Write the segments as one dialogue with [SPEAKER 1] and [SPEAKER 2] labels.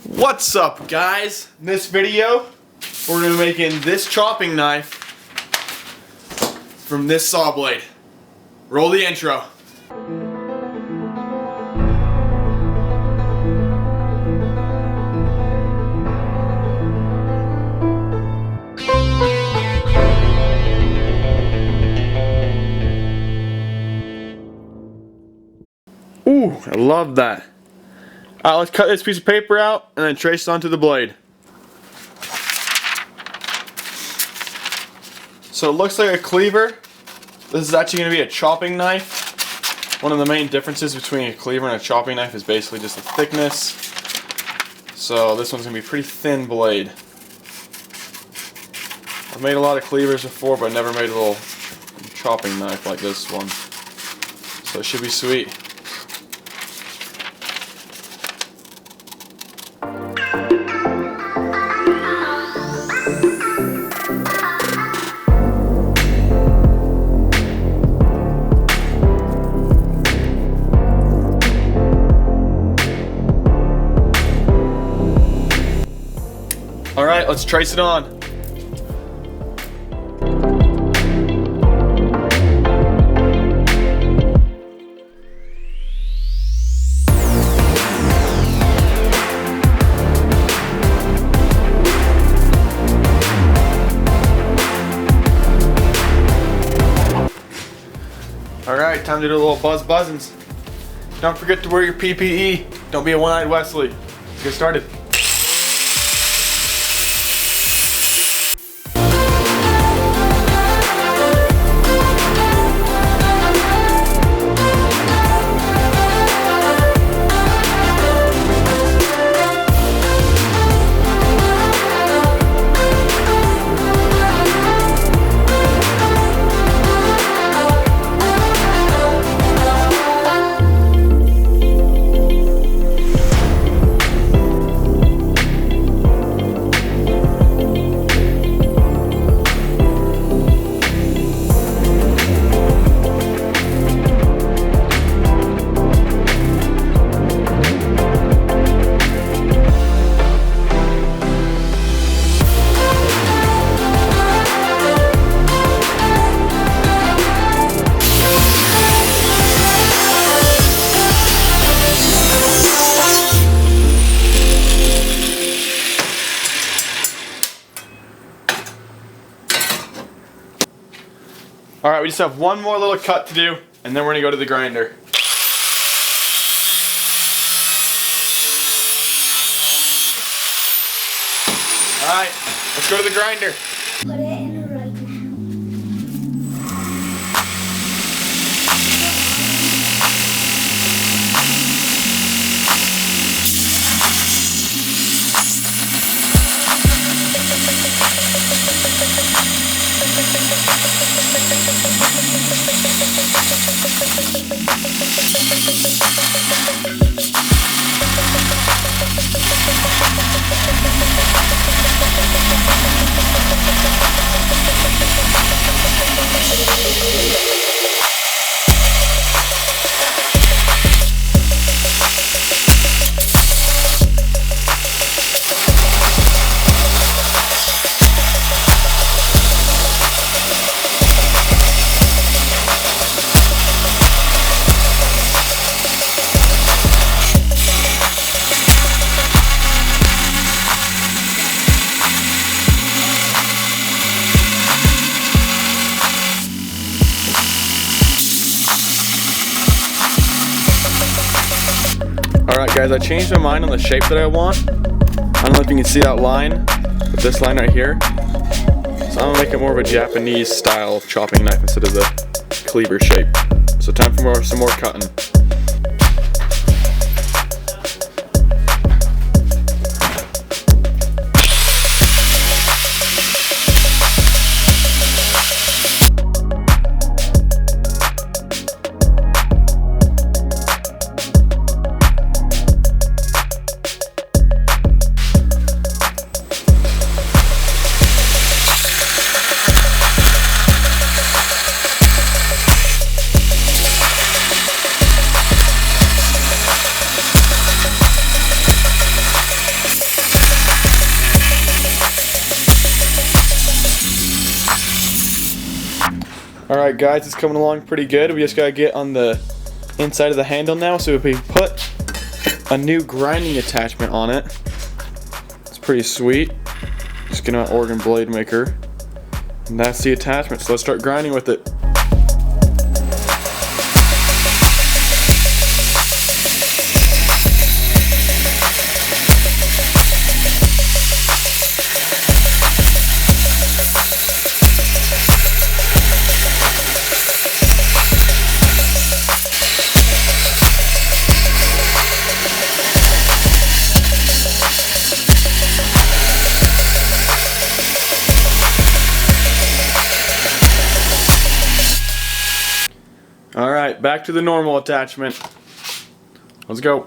[SPEAKER 1] What's up, guys? In this video, we're going to be making this chopping knife from this saw blade. Roll the intro. Ooh, I love that. Alright, let's cut this piece of paper out and then trace it onto the blade. So it looks like a cleaver. This is actually going to be a chopping knife. One of the main differences between a cleaver and a chopping knife is basically just the thickness. So this one's going to be a pretty thin blade. I've made a lot of cleavers before, but I never made a little chopping knife like this one. So it should be sweet. Alright, let's trace it on. Alright, time to do a little buzzins. Don't forget to wear your PPE. Don't be a one-eyed Wesley. Let's get started. Alright, we just have one more little cut to do, and then we're going to go to the grinder. Alright, let's go to the grinder.
[SPEAKER 2] Put it in a right now.
[SPEAKER 1] Alright guys, I changed my mind on the shape that I want. I don't know if you can see that line, but this line right here. So I'm going to make it more of a Japanese style chopping knife instead of the cleaver shape. So time for some more cutting. Alright guys, it's coming along pretty good. We just gotta get on the inside of the handle now. So if we put a new grinding attachment on it, it's pretty sweet. Just get an Oregon blade maker. And that's the attachment, so let's start grinding with it. Alright, back to the normal attachment. Let's go.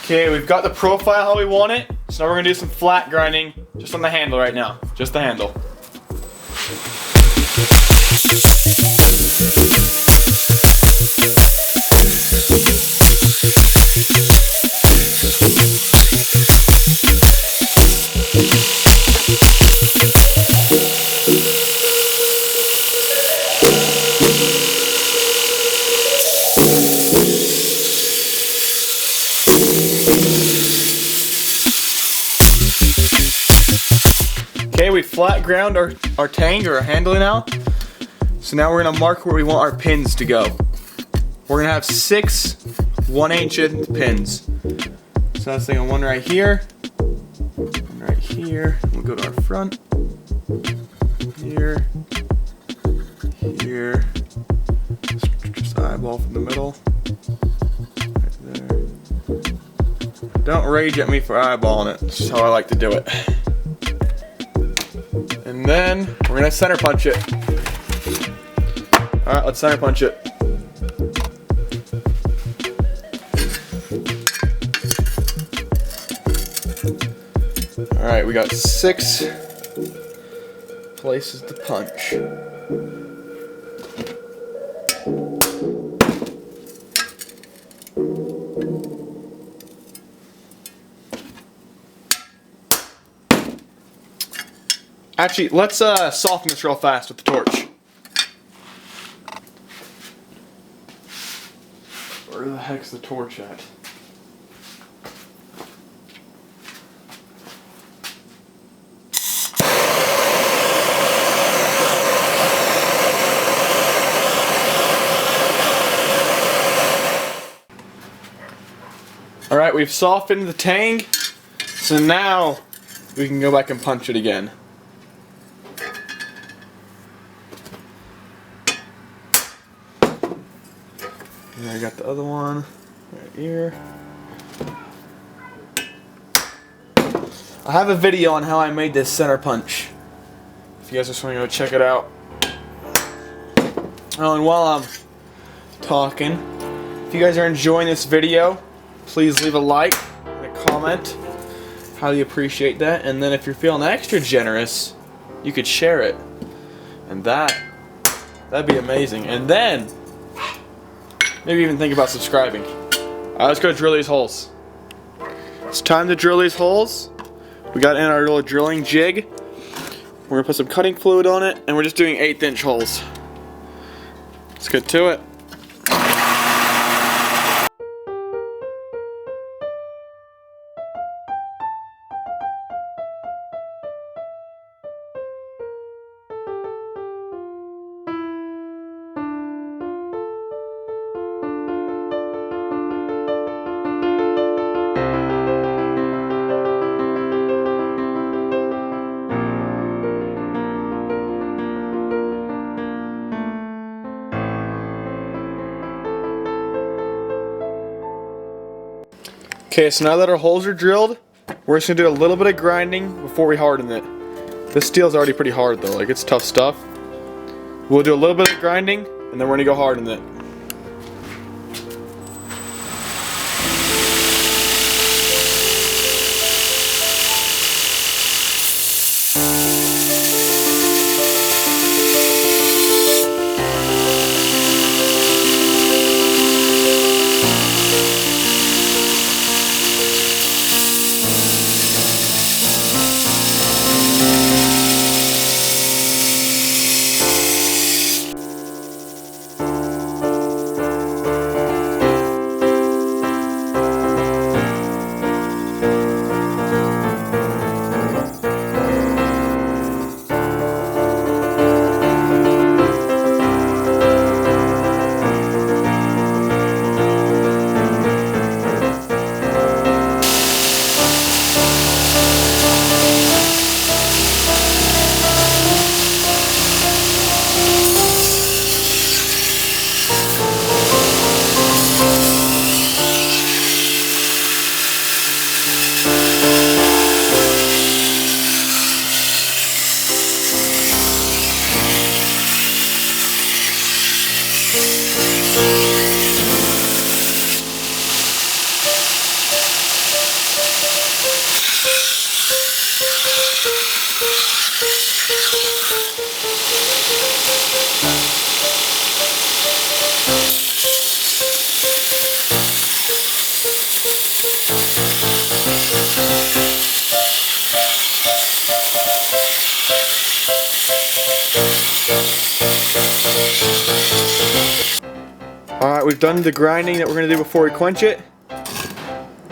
[SPEAKER 1] Okay, we've got the profile how we want it, so now we're gonna do some flat grinding just on the handle right now. Just the handle. Okay, we flat ground our tang or our handle now. So now we're gonna mark where we want our pins to go. We're gonna have 6 1/8" pins. So that's thinking one right here, one right here. We'll go to our front. Here, here. Just eyeball from the middle. Right there. Don't rage at me for eyeballing it. This is how I like to do it. And then we're gonna center punch it. Alright, let's center punch it. Alright, we got 6 places to punch. Actually, let's soften this real fast with the torch. Where the heck's the torch at? Alright, we've softened the tang, so now we can go back and punch it again. And I got the other one right here. I have a video on how I made this center punch, if you guys just want to go check it out. Oh, and while I'm talking, if you guys are enjoying this video, please leave a like and a comment. Highly appreciate that. And then if you're feeling extra generous, you could share it. And that'd be amazing. And then maybe even think about subscribing. Alright, let's go drill these holes. It's time to drill these holes. We got in our little drilling jig. We're gonna put some cutting fluid on it, and we're just doing 1/8" holes. Let's get to it. Okay, so now that our holes are drilled, we're just gonna do a little bit of grinding before we harden it. This steel's already pretty hard though, like it's tough stuff. We'll do a little bit of grinding and then we're gonna go harden it. Alright, we've done the grinding that we're going to do before we quench it.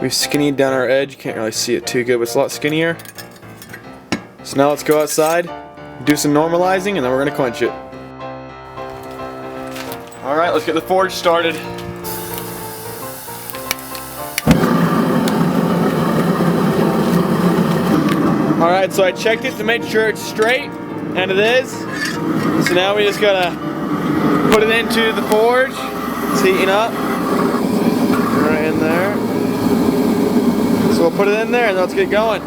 [SPEAKER 1] We've skinnied down our edge. You can't really see it too good, but it's a lot skinnier. So now let's go outside, do some normalizing, and then we're going to quench it. Alright, let's get the forge started. Alright, so I checked it to make sure it's straight, and it is. So now we just gotta put it into the forge. It's heating up. Right in there. So we'll put it in there and let's get going.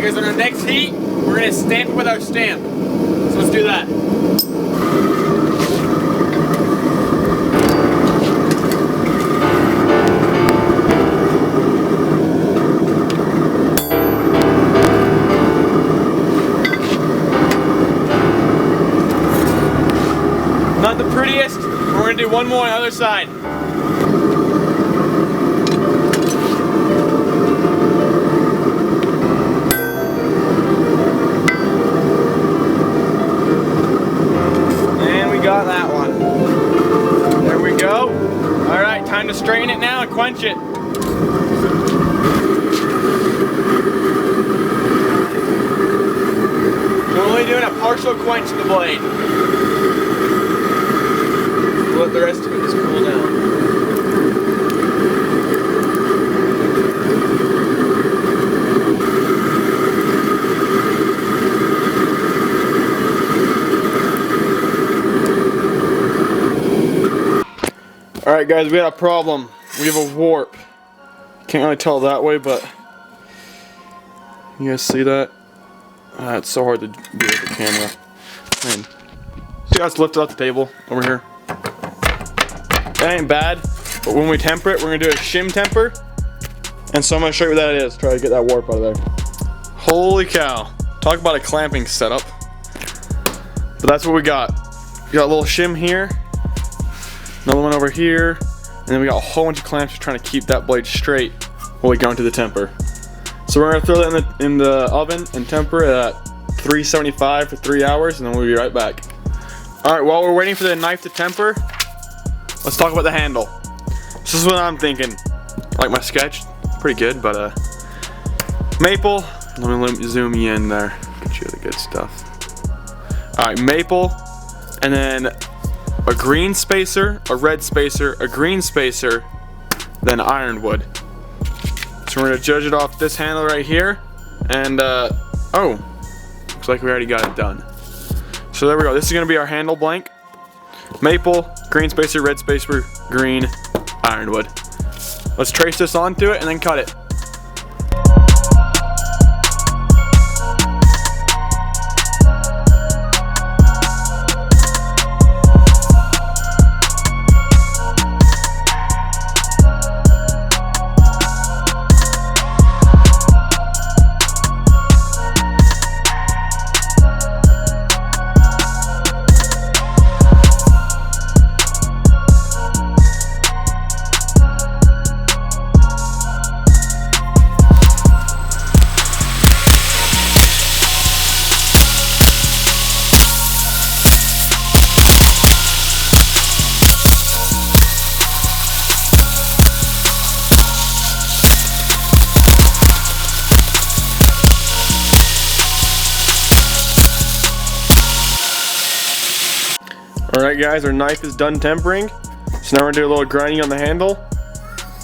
[SPEAKER 1] On our next heat, we're going to stamp it with our stamp. So let's do that. Not the prettiest, but we're going to do one more on the other side. Got that one. There we go. Alright, time to strain it now and quench it. We're only doing a partial quench of the blade. We'll let the rest of it just cool down. Alright guys, we got a problem. We have a warp. Can't really tell that way, but you guys see that? It's so hard to do with the camera. Man. See how it's lifted off the table over here? That ain't bad, but when we temper it, we're gonna do a shim temper. And so I'm gonna show you what that is. Try to get that warp out of there. Holy cow. Talk about a clamping setup. But that's what we got. We got a little shim here. Another one over here, and then we got a whole bunch of clamps just trying to keep that blade straight while we go into the temper. So we're gonna throw that in the oven and temper it at 375 for 3 hours, and then we'll be right back. All right, while we're waiting for the knife to temper, let's talk about the handle. This is what I'm thinking. I like my sketch, pretty good, but maple, let me zoom you in there, get you the good stuff. Alright, maple, and then a green spacer, a red spacer, a green spacer, then ironwood. So we're gonna judge it off this handle right here, and oh, looks like we already got it done. So there we go, this is gonna be our handle blank. Maple, green spacer, red spacer, green, ironwood. Let's trace this onto it and then cut it. Alright guys, our knife is done tempering. So now we're gonna do a little grinding on the handle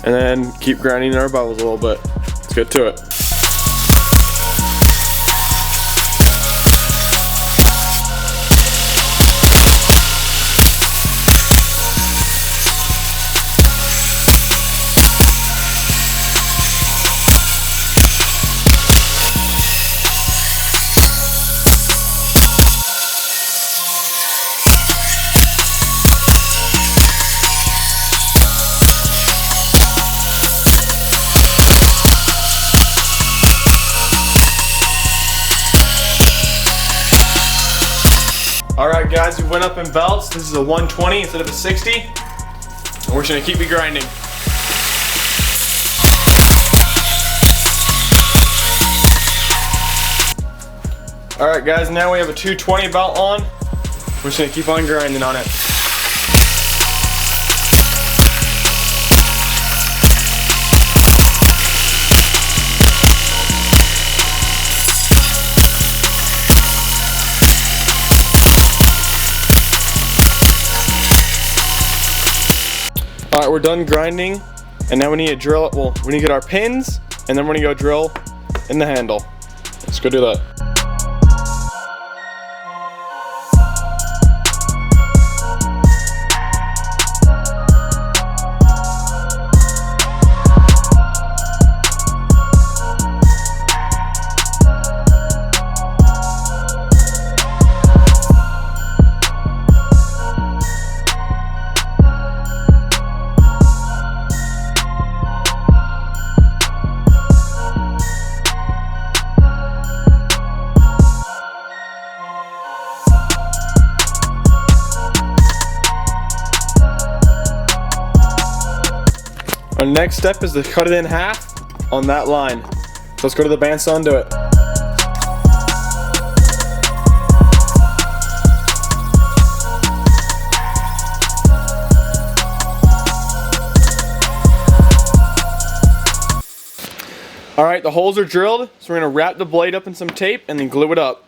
[SPEAKER 1] and then keep grinding our bevels a little bit. Let's get to it. Alright guys, we went up in belts. This is a 120 instead of a 60. And we're just gonna keep it grinding. Alright guys, now we have a 220 belt on. We're just gonna keep on grinding on it. Alright, we're done grinding, and now we need to drill it. Well, we need to get our pins, and then we're gonna go drill in the handle. Let's go do that. Our next step is to cut it in half on that line. So let's go to the bandsaw and do it. Alright, the holes are drilled, so we're going to wrap the blade up in some tape and then glue it up.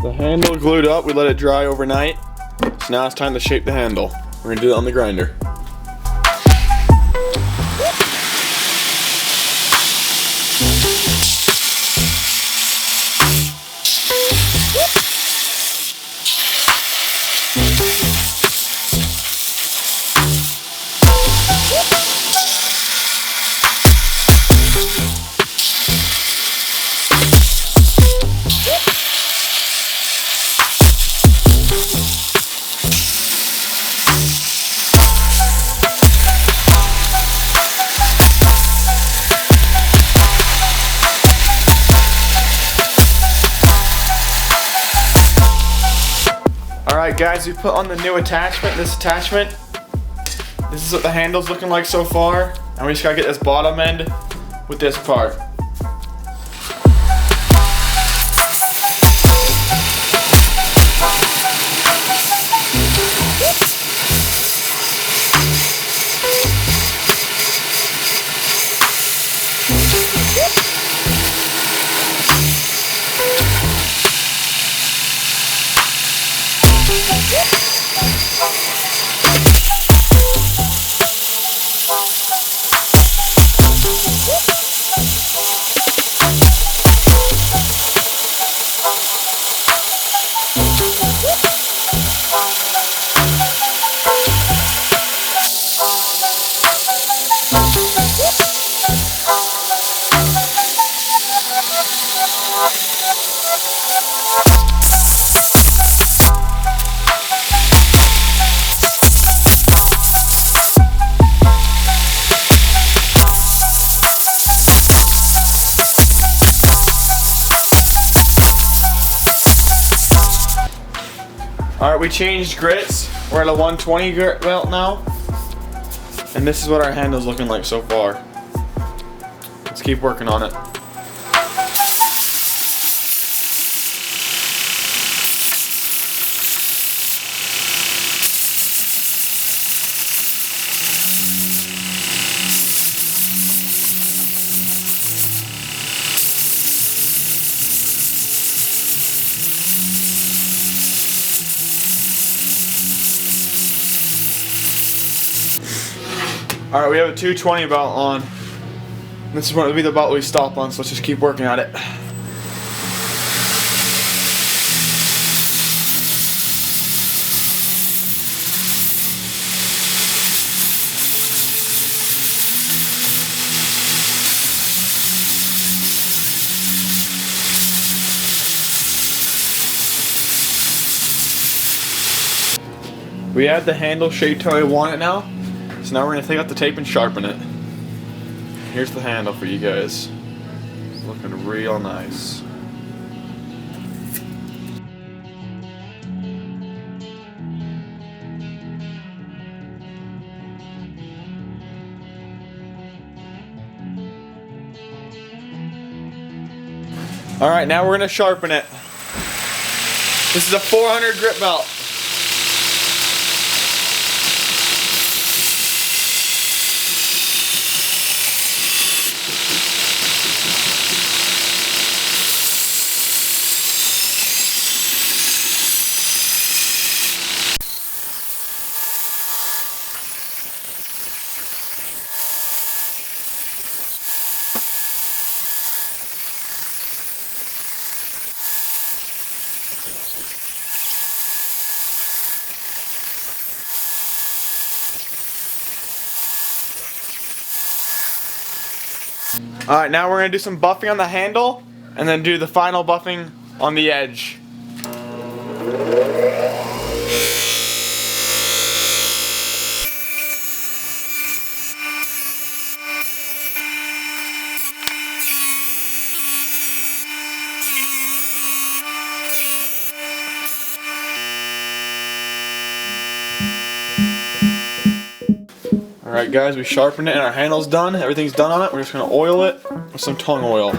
[SPEAKER 1] The handle glued up, we let it dry overnight. So now it's time to shape the handle. We're gonna do it on the grinder. Alright guys, we put on the new attachment, this attachment. This is what the handle's looking like so far. And we just gotta get this bottom end with this part. Alright, we changed grits. We're at a 120 grit belt now. And this is what our handle's looking like so far. Let's keep working on it. Alright, we have a 220 belt on. This is going to be the belt we stop on, so let's just keep working at it. We have the handle shaped how I want it now. So now we're going to take out the tape and sharpen it. Here's the handle for you guys. Looking real nice. Alright, now we're going to sharpen it. This is a 400 grit belt. Alright, now we're going to do some buffing on the handle and then do the final buffing on the edge. Alright guys, we sharpened it and our handle's done. Everything's done on it. We're just going to oil it with some tongue oil.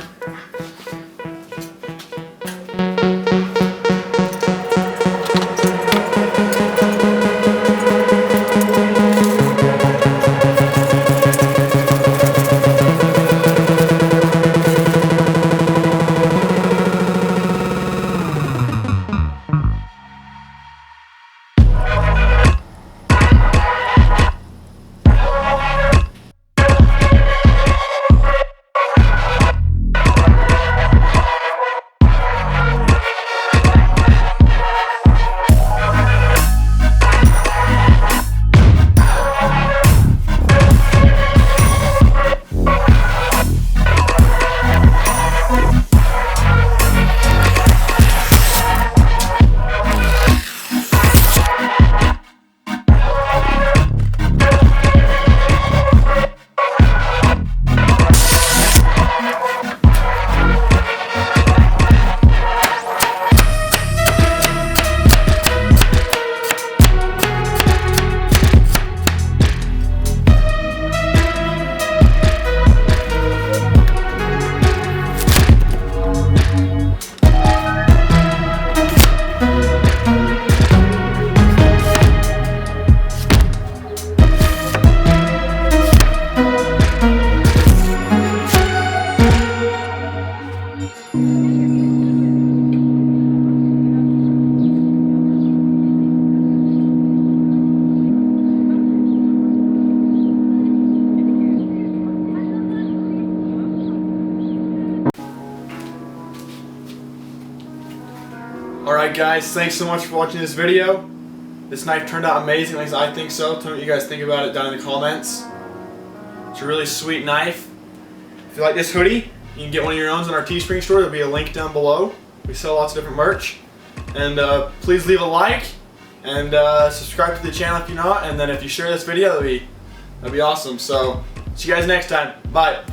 [SPEAKER 1] Alright guys, thanks so much for watching this video. This knife turned out amazing, at least I think so. Tell me what you guys think about it down in the comments. It's a really sweet knife. If you like this hoodie, you can get one of your own in our Teespring store. There'll be a link down below. We sell lots of different merch. And please leave a like and subscribe to the channel if you're not. And then if you share this video, that'd be awesome. So see you guys next time. Bye.